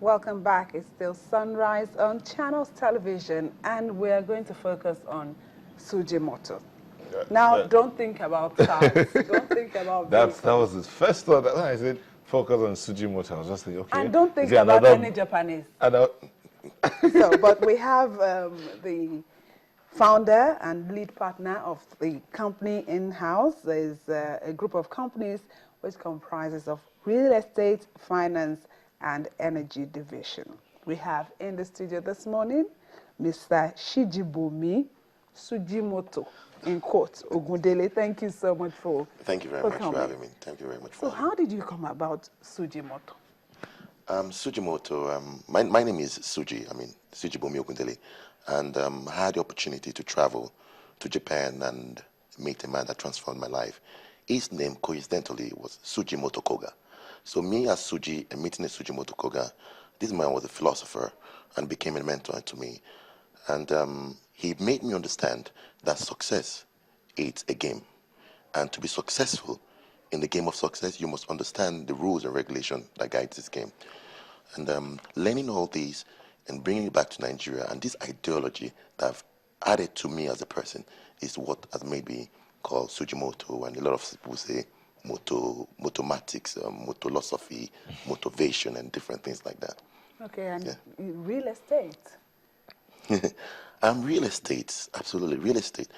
Welcome back. It's still Sunrise on Channels Television, and we are going to focus on Sujimoto. Now, don't think about cars. Don't think about That vehicles. was his first thought. When I said focus on Sujimoto, I was just thinking, okay. And don't think is it about another, any Japanese. another, So, but we have the founder and lead partner of the company in-house. There's a group of companies which comprises of real estate, finance, and energy division. We have in the studio this morning Mr. Sijibomi Sujimoto, in quotes, Ogundele. Thank you so much for Thank you very much for having me. Thank you very much for So having me. how did you come about Sujimoto? Sujimoto, my name is Sijibomi Ogundele, and I had the opportunity to travel to Japan and meet a man that transformed my life. His name, coincidentally, was Sujimoto Koga. So me as Suji and meeting a Sujimoto Koga, this man was a philosopher and became a mentor to me. And he made me understand that success is a game. And to be successful in the game of success, you must understand the rules and regulation that guides this game. And learning all these and bringing it back to Nigeria, and this ideology that I've added to me as a person is what has made me call Sujimoto, and a lot of people say motomatics, motolosophy, motivation, and different things like that. Okay, and real estate. Real estate, absolutely, real estate.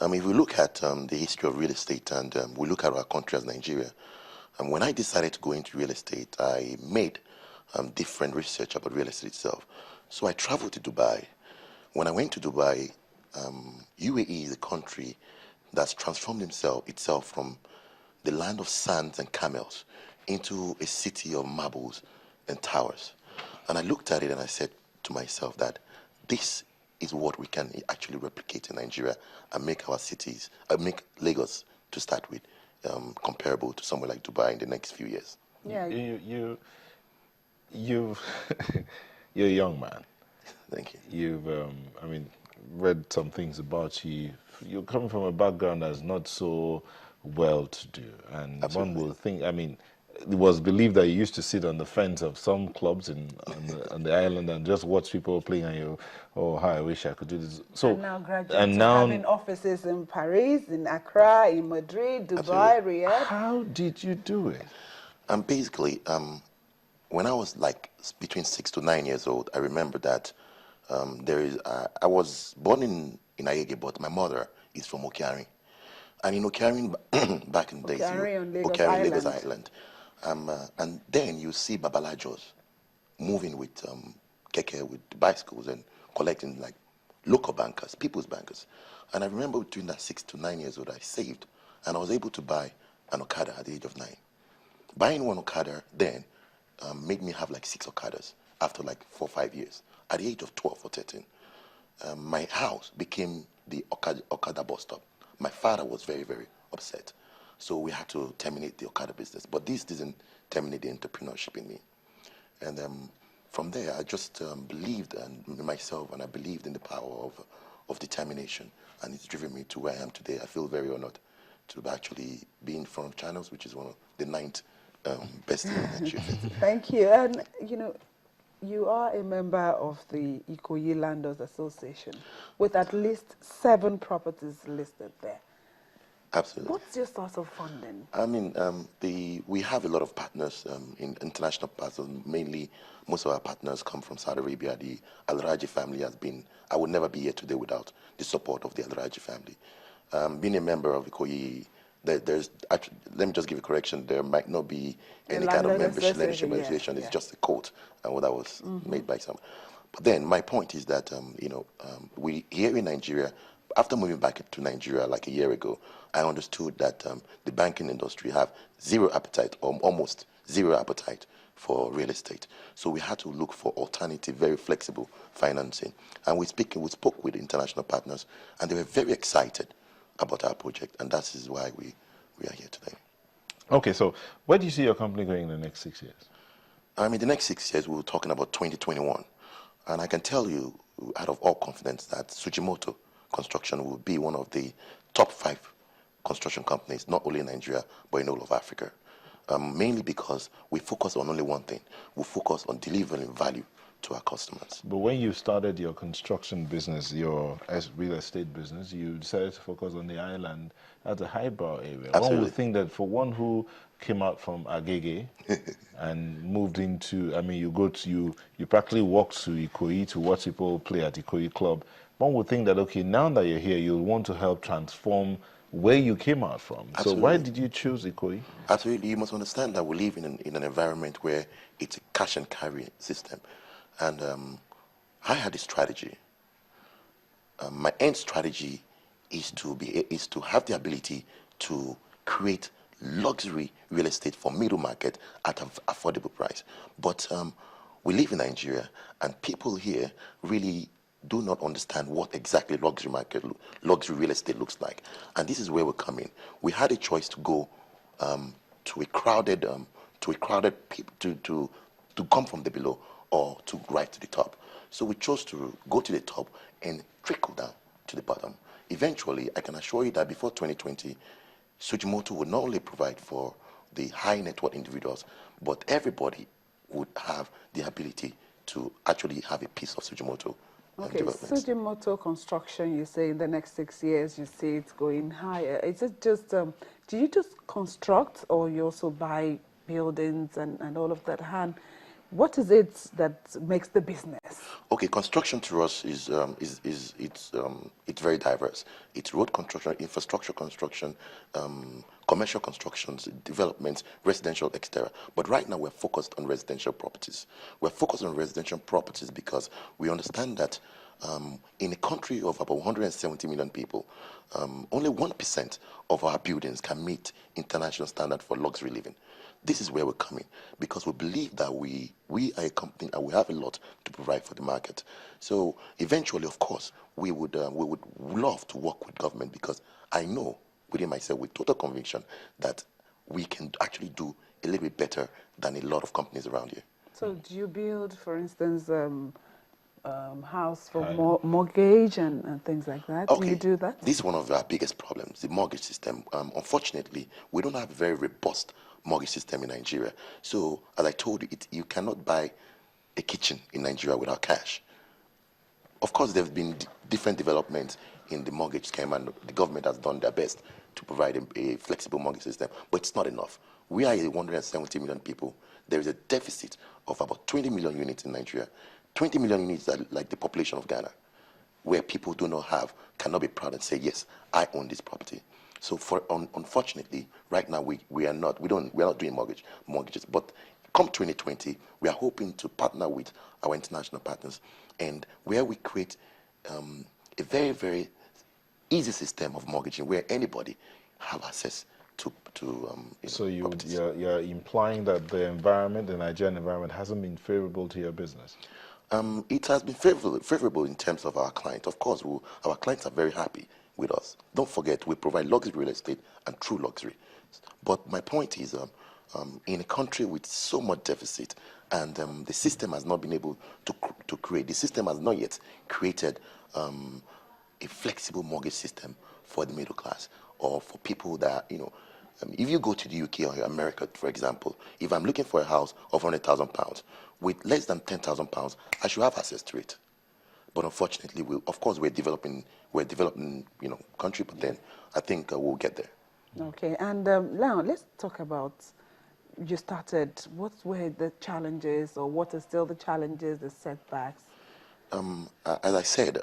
If we look at the history of real estate and we look at our country as Nigeria, when I decided to go into real estate, I made different research about real estate itself. So I traveled to Dubai. When I went to Dubai, UAE is a country that's transformed itself from the land of sands and camels into a city of marbles and towers. And I looked at it and I said to myself that this is what we can actually replicate in Nigeria and make our cities, make Lagos to start with, comparable to somewhere like Dubai in the next few years. Yeah. you're a young man. Thank you. You've, read some things about you. You're coming from a background that's not so well-to-do, and Absolutely. one will think. It was believed that you used to sit on the fence of some clubs on the island and just watch people playing, and you, oh, how I wish I could do this. So, And now graduating, having offices in Paris, in Accra, in Madrid, Dubai, Riyadh. How did you do it? Basically, when I was like between 6 to 9 years old, I remember that I was born in Agege, but my mother is from Okiari. And in Okiari, back in the days, Okiari, Lagos Island. And then you see babalajos moving with keke, with bicycles, and collecting like local bankers, people's bankers. And I remember between that 6 to 9 years old, I saved, and I was able to buy an Okada at the age of 9. Buying one Okada then made me have like 6 Okadas after like 4 or 5 years. At the age of 12 or 13, my house became the Okada bus stop. My father was very, very upset. So we had to terminate the Okada business. But this didn't terminate the entrepreneurship in me. And from there, I just believed in myself, and I believed in the power of determination. And it's driven me to where I am today. I feel very honored to actually be in front of Channels, which is one of the 9th best in Nigeria. Thank you. And, you are a member of the Ikoyi Landlords Association with at least 7 properties listed there. Absolutely. What's your source of funding? We have a lot of partners, international partners. Mainly, most of our partners come from Saudi Arabia. The Al Raji family has been. I would never be here today without the support of the Al Raji family. Being a member of Ikoyi, there's actually, let me just give a correction. There might not be any kind of membership association. It's just a quote, and that was made by some. But then my point is that we here in Nigeria. After moving back to Nigeria like a year ago, I understood that the banking industry have zero appetite, or almost zero appetite for real estate. So we had to look for alternative, very flexible financing. And we spoke with international partners, and they were very excited about our project, and that is why we are here today. Okay, so where do you see your company going in the next 6 years? In the next 6 years, we were talking about 2021. And I can tell you, out of all confidence, that Sujimoto Construction will be one of the top 5 construction companies, not only in Nigeria, but in all of Africa. mainly because we focus on only one thing. We focus on delivering value to our customers. But when you started your construction business, your real estate business, you decided to focus on the island as a highbrow area. One Absolutely. would think that for one who came out from Agege and moved into, I mean, you practically walked to Ikoyi to watch people play at Ikoyi Club. One would think that, okay, now that you're here, you'll want to help transform where you came out from. So why Absolutely. did you choose Ikoyi? Absolutely, you must understand that we live in an environment where it's a cash and carry system. And I had a strategy. My end strategy is to have the ability to create luxury real estate for middle market at an affordable price. But we live in Nigeria, and people here really do not understand what exactly luxury real estate looks like. And this is where we come in. We had a choice to go to a crowded people to come from the below or to rise to the top. So we chose to go to the top and trickle down to the bottom. Eventually, I can assure you that before 2020, Sujimoto would not only provide for the high net worth individuals, but everybody would have the ability to actually have a piece of Sujimoto Okay, developments. Sujimoto construction, you say in the next 6 years, you see it's going higher. Is it just, do you just construct or you also buy buildings and all of that? And what is it that makes the business? Okay, construction to us is it's very diverse. It's road construction, infrastructure construction, commercial constructions, developments, residential, etc. But right now we're focused on residential properties. We're focused on residential properties because we understand that in a country of about 170 million people, only 1% of our buildings can meet international standard for luxury living. This is where we're coming because we believe that we are a company and we have a lot to provide for the market. So eventually, of course, we would love to work with government because I know within myself with total conviction that we can actually do a little bit better than a lot of companies around here. So do you build, for instance, house for mortgage and things like that? Okay. Do you do that? This is one of our biggest problems, the mortgage system. Unfortunately, we don't have a very robust mortgage system in Nigeria. So, as I told you, you cannot buy a kitchen in Nigeria without cash. Of course, there have been different developments in the mortgage scheme, and the government has done their best to provide a flexible mortgage system, but it's not enough. We are 170 million people. There is a deficit of about 20 million units in Nigeria. 20 million units are like the population of Ghana, where people cannot be proud and say, yes, I own this property. So unfortunately, right now we are not doing mortgages. But come 2020, we are hoping to partner with our international partners, and where we create a very, very easy system of mortgaging where anybody have access to So properties. you're implying that the environment, the Nigerian environment, hasn't been favorable to your business? It has been favorable in terms of our clients. Of course, our clients are very happy with us. Don't forget, we provide luxury real estate and true luxury. But my point is, in a country with so much deficit, and the system has not been able to create, the system has not yet created a flexible mortgage system for the middle class or for people that, if you go to the UK or America, for example, if I'm looking for a house of £100,000 with less than £10,000, I should have access to it. But unfortunately, we're developing, country. But then I think we'll get there. Okay, and now let's talk about. You started. What were the challenges, or what are still the challenges, the setbacks? As I said,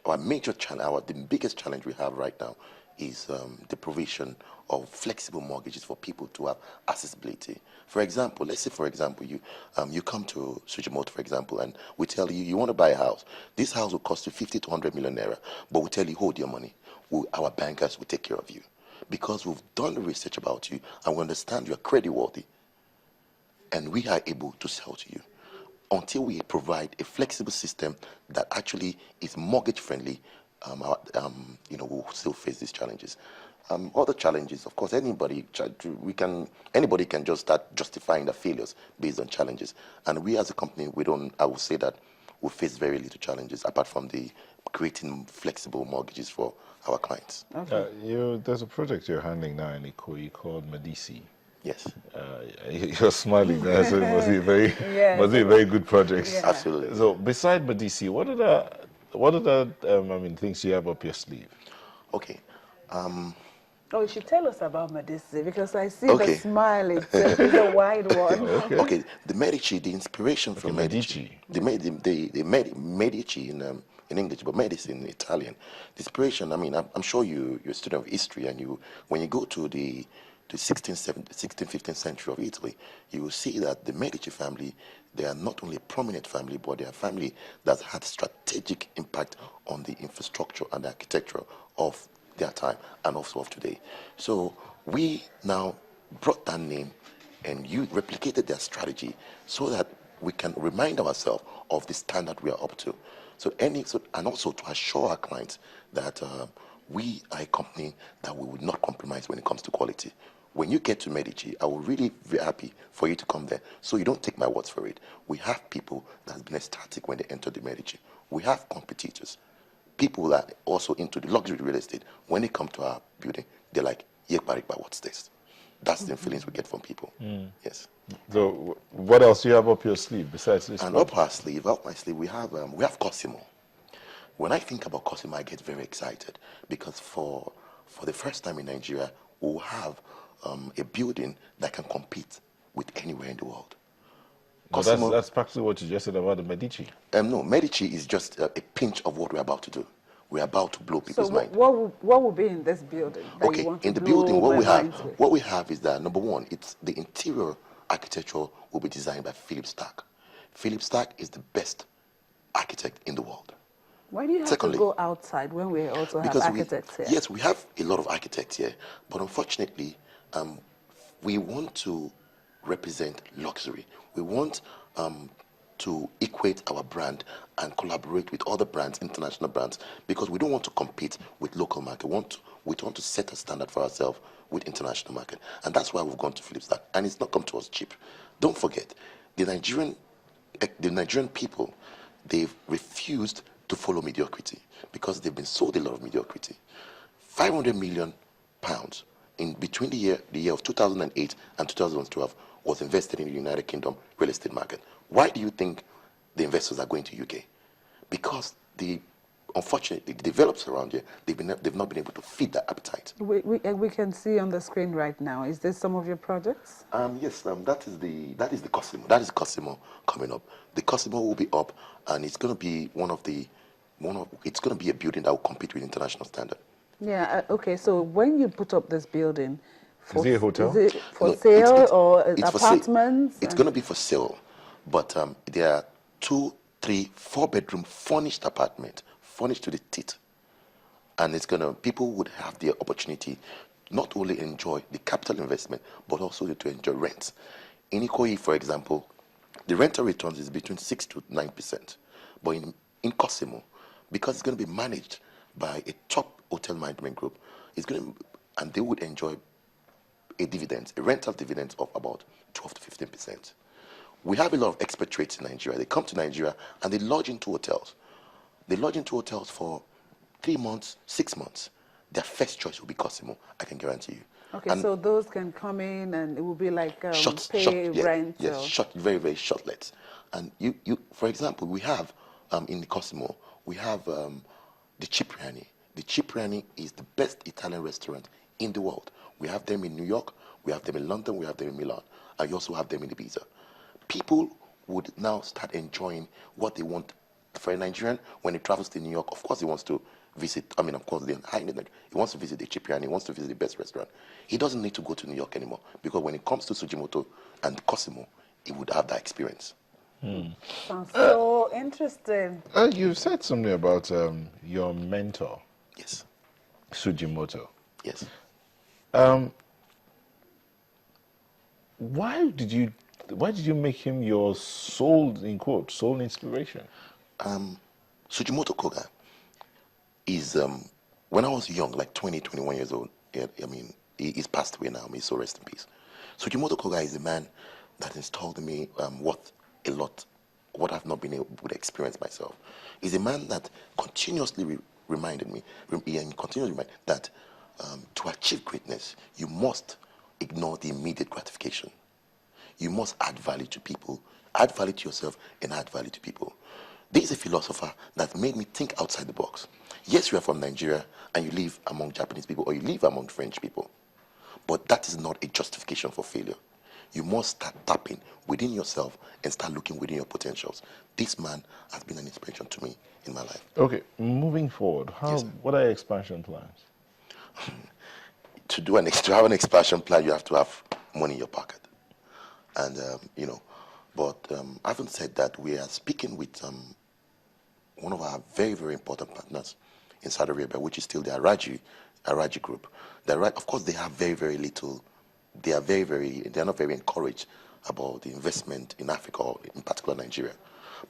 our major challenge, the biggest challenge we have right now is the provision of flexible mortgages for people to have accessibility. For example, let's say, you come to Sujimoto, for example, and we tell you, you want to buy a house. This house will cost you 50 to 100 million naira, but we tell you, hold your money. Our bankers will take care of you. Because we've done the research about you and we understand you're creditworthy, and we are able to sell to you. Until we provide a flexible system that actually is mortgage friendly, we'll still face these challenges. Other challenges, of course, anybody can just start justifying their failures based on challenges. And we as a company, I would say that we face very little challenges apart from the creating flexible mortgages for our clients. Okay. There's a project you're handling now in Ikoyi called Medici. Yes. You're smiling there, so it must be Yeah, must be a very good project. Yeah. Absolutely. So, beside Medici, what other things you have up your sleeve? Okay. Oh, you should tell us about Medici because I see the Okay. smile. It's a wide one. Okay. Okay. The Medici, the inspiration Okay, from Medici. Medici. Medici in English, but Medici in Italian. The inspiration. I mean, I'm sure you're a student of history, and when you go to the 16th, 15th century of Italy, you will see that the Medici family, they are not only a prominent family, but they are a family that had strategic impact on the infrastructure and the architecture of their time and also of today. So we now brought that name and you replicated their strategy so that we can remind ourselves of the standard we are up to. And also to assure our clients that we are a company that we would not compromise when it comes to quality. When you get to Medici, I will really be happy for you to come there. So you don't take my words for it. We have people that have been ecstatic when they enter the Medici. We have competitors. People that are also into the luxury real estate. When they come to our building, they're like, "Yekbarikba, what's this?" That's the feelings we get from people. Yes. So, what else do you have up your sleeve besides this? And project? up my sleeve, we have Cosimo. When I think about Cosimo, I get very excited because for the first time in Nigeria, we'll have a building that can compete with anywhere in the world. No, Cosimo, that's practically what you just said about the Medici. no, Medici is just a pinch of what we're about to do. We're about to blow So people's mind. what will be in this building that you Okay, want to in the blow building, my minds with? what we have is that number one, it's the interior architecture will be designed by Philip Stark. Philip Stark is the best architect in the world. Why do you have Secondly, to go outside when we also have because architects here? yes, we have a lot of architects here, but unfortunately, we want to represent luxury. We want to equate our brand and collaborate with other brands, international brands, because we don't want to compete with local market. We want to set a standard for ourselves with international market, and that's why we've gone to Philips Stark, and it's not come to us cheap. Don't forget, the Nigerian people, they've refused to follow mediocrity because they've been sold a lot of mediocrity. 500 million pounds in between the year of 2008 and 2012 was invested in the United Kingdom real estate market. Why do you think the investors are going to UK? Because unfortunately, the developers around here, they've not been able to feed that appetite. We can see on the screen right now. Is this some of your projects? Yes, that is the Cosimo. That is Cosimo coming up. The Cosimo will be up, and it's going to be it's going to be a building that will compete with international standard. Yeah. Okay. So when you put up this building, Is it a hotel? Is it for No, sale or it's for sale. apartments? It's going to be for sale, but there are 2, 3, 4-bedroom furnished apartment, furnished to the teeth, and people would have the opportunity not only enjoy the capital investment but also to enjoy rents. In Ikoyi, for example, the rental returns is between 6 to 9%, but in Cosimo, because it's going to be managed by a top hotel management group, and they would enjoy a rental dividend of about 12 to 15%. We have a lot of expatriates in Nigeria. They come to Nigeria and they lodge into hotels. They lodge into hotels for 3 months, 6 months. Their first choice will be Cosimo, I can guarantee you. Okay, And so those can come in and it will be like rent. yes, short, very, very short lets. And for example, we have in the Cosimo, we have the Cipriani. The Cipriani is the best Italian restaurant in the world. We have them in New York, we have them in London, we have them in Milan, and we also have them in Ibiza. People would now start enjoying what they want. For a Nigerian, when he travels to New York, of course he wants to visit, of course, he wants to visit the Cipriani, he wants to visit the best restaurant. He doesn't need to go to New York anymore, because when it comes to Sujimoto and Cosimo, he would have that experience. Sounds so interesting. You said something about your mentor, Yes. Sujimoto. Yes. Why did you make him your sole inspiration? Sujimoto Koga is, when I was young, like 20, 21 years old, he's passed away now, may so rest in peace. Sujimoto Koga is a man that installed in me what I've not been able to experience myself. He's a man that continuously reminded me, that to achieve greatness, you must ignore the immediate gratification. You must add value to people, add value to yourself, and add value to people. There is a philosopher that made me think outside the box. Yes, you are from Nigeria and you live among Japanese people or you live among French people, but that is not a justification for failure. You must start tapping within yourself and start looking within your potentials. This man has been an inspiration to me in my life. Okay, moving forward, what are your expansion plans? To have an expansion plan, you have to have money in your pocket. And, but having said that, we are speaking with one of our very, very important partners in Saudi Arabia, which is still the Araji group. Of course, they have very, very little. They are not very encouraged about the investment in Africa, or in particular Nigeria.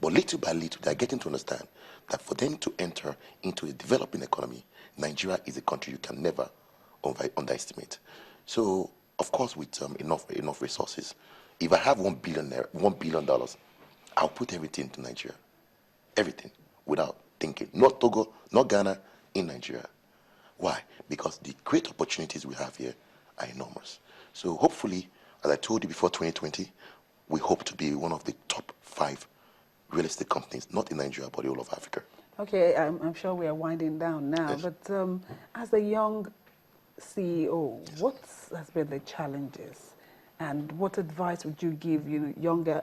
But little by little, they are getting to understand that for them to enter into a developing economy, Nigeria is a country you can never underestimate. So, of course, with enough resources, if I have $1 billion, I'll put everything into Nigeria. Everything, without thinking. Not Togo, not Ghana, in Nigeria. Why? Because the great opportunities we have here are enormous. So hopefully, as I told you before 2020, we hope to be one of the top 5 real estate companies, not in Nigeria, but all of Africa. Okay, I'm sure we are winding down now, Yes. but as a young CEO, what has been the challenges, and what advice would you give younger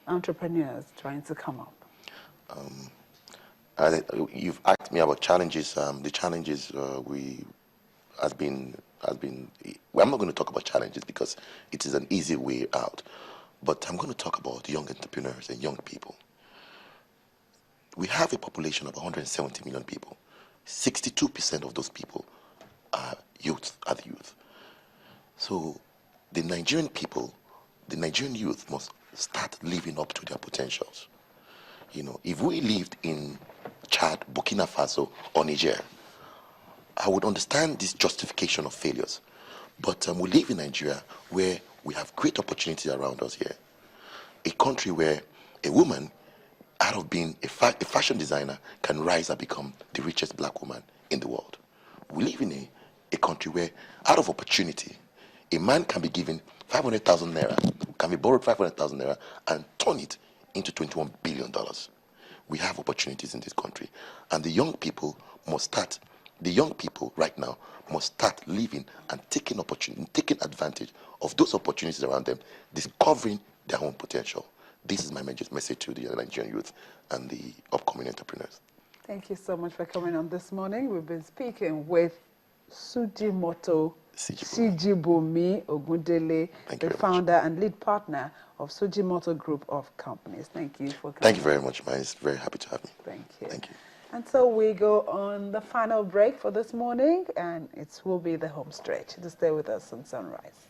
entrepreneurs trying to come up? You've asked me about challenges. The challenges has been. Well, I'm not going to talk about challenges because it is an easy way out, but I'm going to talk about young entrepreneurs and young people. We have a population of 170 million people. 62% of those people are the youth. So the Nigerian people, the Nigerian youth must start living up to their potentials. If we lived in Chad, Burkina Faso, or Niger, I would understand this justification of failures. But we live in Nigeria where we have great opportunities around us here. A country where a woman, out of being a fashion designer, can rise and become the richest black woman in the world. We live in a country where, out of opportunity, a man can be given 500,000 naira, can be borrowed 500,000 naira, and turn it into $21 billion. We have opportunities in this country, and the young people right now must start living and taking advantage of those opportunities around them, discovering their own potential. This is my message to the Nigerian youth and the upcoming entrepreneurs. Thank you so much for coming on this morning. We've been speaking with Sujimoto Sijibomi Ogundele, the founder and lead partner of Sujimoto Group of Companies. Thank you for coming. Thank you very much, man. It's very happy to have me. Thank you. Thank you. And so we go on the final break for this morning, and it will be the home stretch. To stay with us on Sunrise.